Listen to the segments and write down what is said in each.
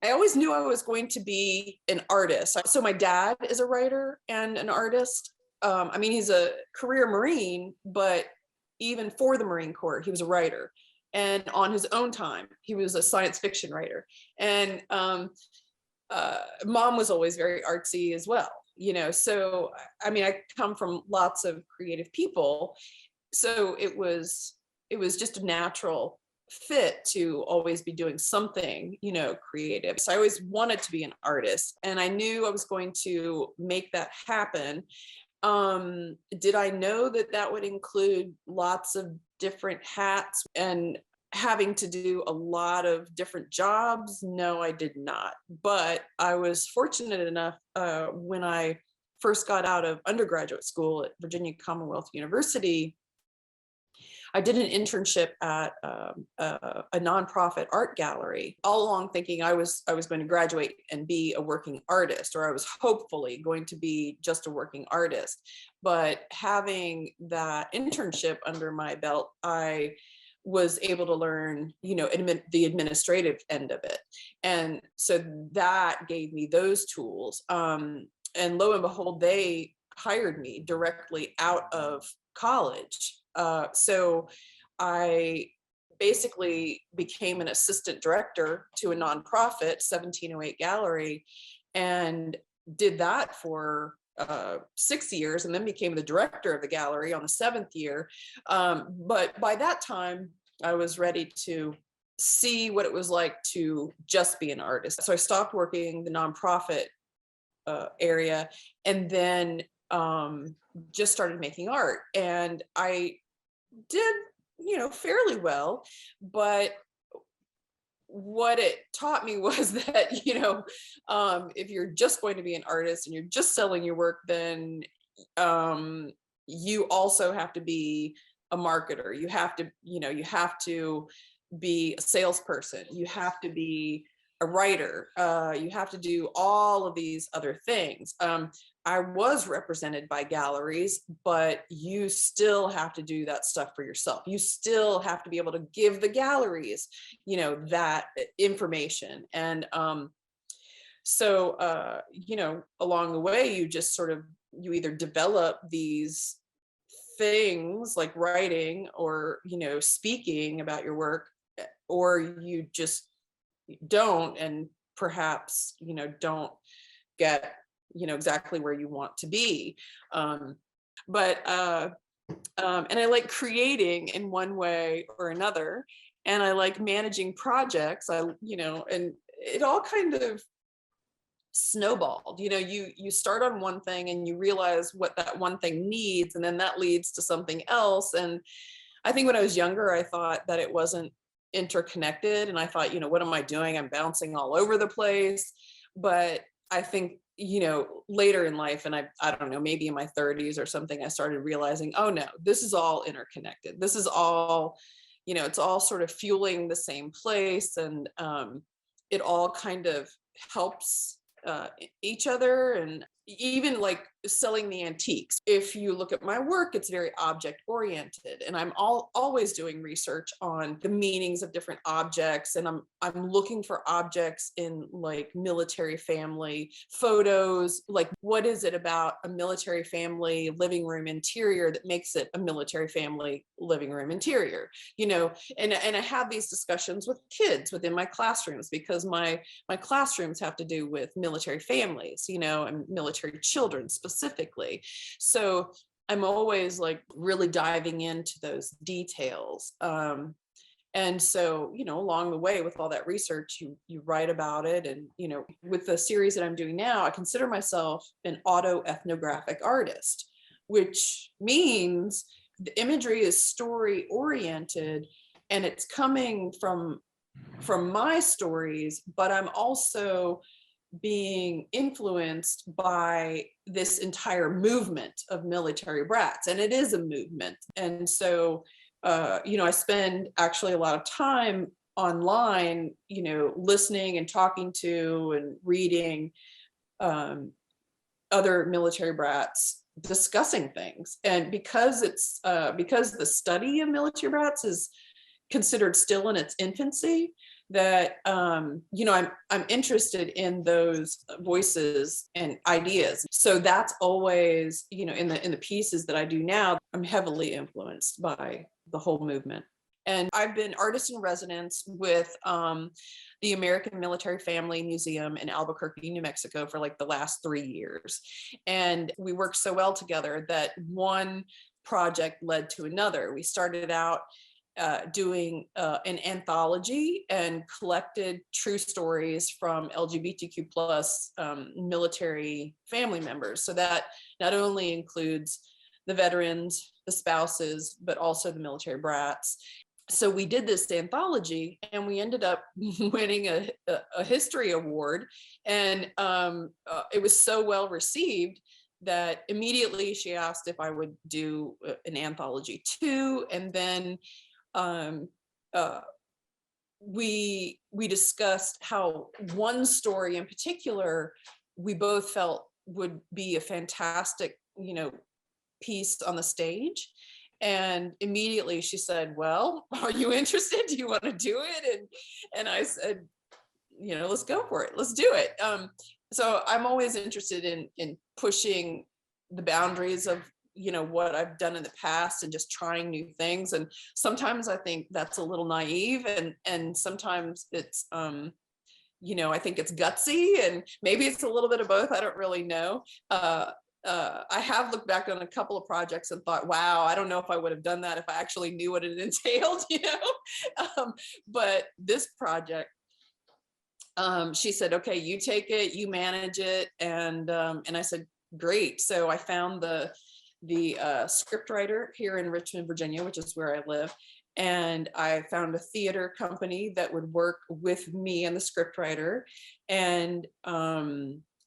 I always knew I was going to be an artist. So my dad is a writer and an artist. I mean, he's a career Marine, but even for the Marine Corps, he was a writer. And on his own time, he was a science fiction writer. And mom was always very artsy as well, So, I mean, I come from lots of creative people. So it was just a natural fit to always be doing something, creative. So I always wanted to be an artist, and I knew I was going to make that happen. Did I know that that would include lots of different hats and having to do a lot of different jobs? No, I did not. But I was fortunate enough when I first got out of undergraduate school at Virginia Commonwealth University, I did an internship at a nonprofit art gallery, all along thinking I was going to graduate and be a working artist, or I was hopefully going to be just a working artist. But having that internship under my belt, I was able to learn, the administrative end of it. And so that gave me those tools. And lo and behold, they hired me directly out of college. So I basically became an assistant director to a nonprofit, 1708 Gallery, and did that for 6 years, and then became the director of the gallery on the 7th year. But by that time, I was ready to see what it was like to just be an artist. So I stopped working the nonprofit area, and then just started making art. And I did, fairly well, but what it taught me was that, if you're just going to be an artist and you're just selling your work, then you also have to be a marketer. You have to, you have to be a salesperson. You have to be a writer. You have to do all of these other things. I was represented by galleries, but you still have to do that stuff for yourself. You still have to be able to give the galleries, that information. And so, along the way, you just you either develop these things like writing or, speaking about your work, or you just don't, and perhaps, don't get, exactly where you want to be. And I like creating in one way or another, and I like managing projects. And it all kind of snowballed. You start on one thing and you realize what that one thing needs, and then that leads to something else. And I think when I was younger, I thought that it wasn't interconnected, and I thought, what am I doing? I'm bouncing all over the place. But I think, later in life, and I don't know, maybe in my 30s or something, I started realizing, oh no, this is all interconnected. This is all, it's all sort of fueling the same place, and it all kind of helps each other. And even like selling the antiques, if you look at my work, it's very object oriented, and I'm always doing research on the meanings of different objects, and I'm looking for objects in like military family photos. Like, what is it about a military family living room interior that makes it a military family living room interior? And I have these discussions with kids within my classrooms, because my classrooms have to do with military families, and military children specifically. So I'm always like really diving into those details. And so, along the way with all that research, you write about it. And, with the series that I'm doing now, I consider myself an autoethnographic artist, which means the imagery is story oriented, and it's coming from my stories, but I'm also being influenced by this entire movement of military brats, and it is a movement. And so, I spend actually a lot of time online, listening and talking to and reading other military brats discussing things. And because the study of military brats is considered still in its infancy, that I'm interested in those voices and ideas. So that's always, in the pieces that I do now, I'm heavily influenced by the whole movement. And I've been artist in residence with the American Military Family Museum in Albuquerque, New Mexico for like the last 3 years. And we worked so well together that one project led to another. We started out doing an anthology and collected true stories from LGBTQ plus military family members. So that not only includes the veterans, the spouses, but also the military brats. So we did this anthology and we ended up winning a history award. And it was so well received that immediately she asked if I would do an anthology too. And then we discussed how one story in particular we both felt would be a fantastic piece on the stage. And immediately she said, well, are you interested? Do you want to do it? And I said, let's go for it. Let's do it. So I'm always interested in pushing the boundaries of what I've done in the past and just trying new things. And sometimes I think that's a little naive, and sometimes it's I think it's gutsy, and maybe it's a little bit of both. I don't really know. I have looked back on a couple of projects and thought, wow, I don't know if I would have done that if I actually knew what it entailed, but this project, she said, okay, you take it, you manage it. And I said, great. So I found the script writer here in Richmond, Virginia, which is where I live. And I found a theater company that would work with me and the script writer. And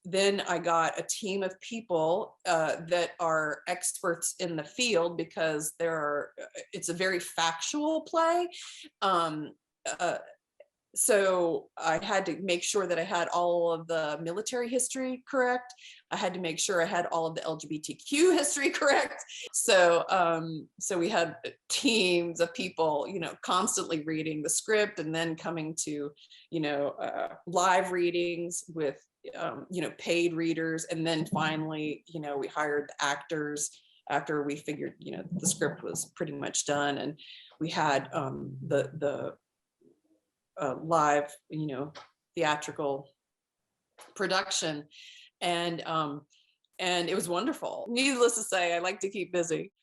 then I got a team of people that are experts in the field, because it's a very factual play. So I had to make sure that I had all of the military history correct. I had to make sure I had all of the LGBTQ history correct. So we had teams of people, constantly reading the script, and then coming to, live readings with, paid readers. And then finally, we hired the actors after we figured, the script was pretty much done. And we had the live, theatrical production. And it was wonderful. Needless to say, I like to keep busy.